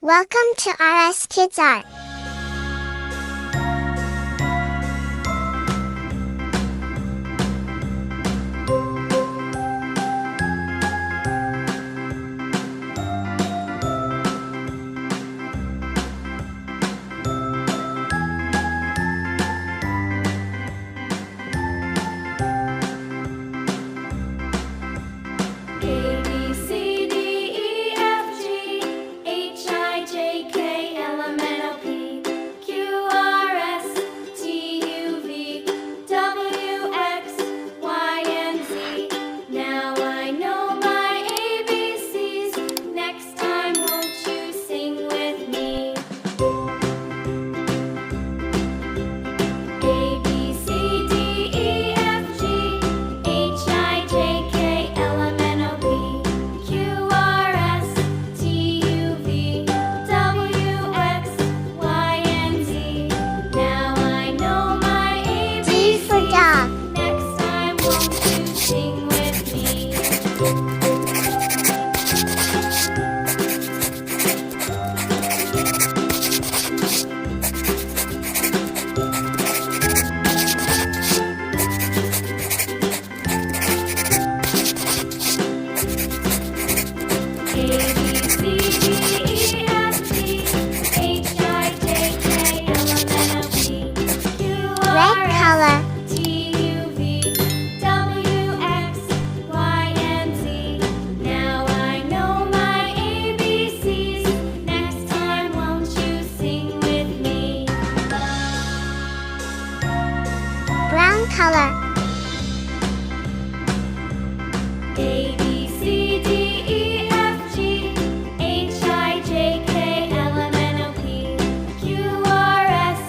Welcome to RS Kids Art. Red color. Now I know my ABCs. Next time, won't you sing with me? Brown color. A, B, C, D, E, F, G, H, I, J, K, L, M, N, O, P, Q, R, S,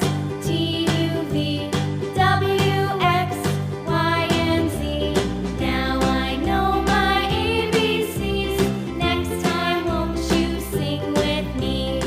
T, U, V, W, X, Y, and Z. Now I know my ABCs. Next time, won't you sing with me?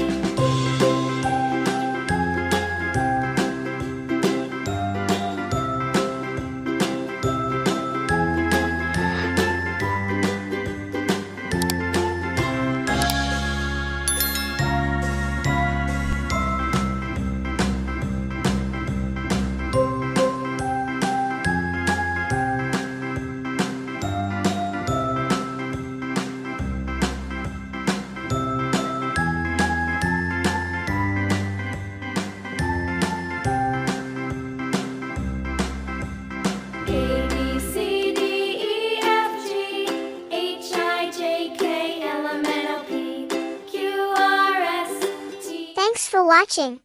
A, B, C, D, E, F, G, H, I, J, K, L, M, N, O, P, Q, R, S, T. Thanks for watching.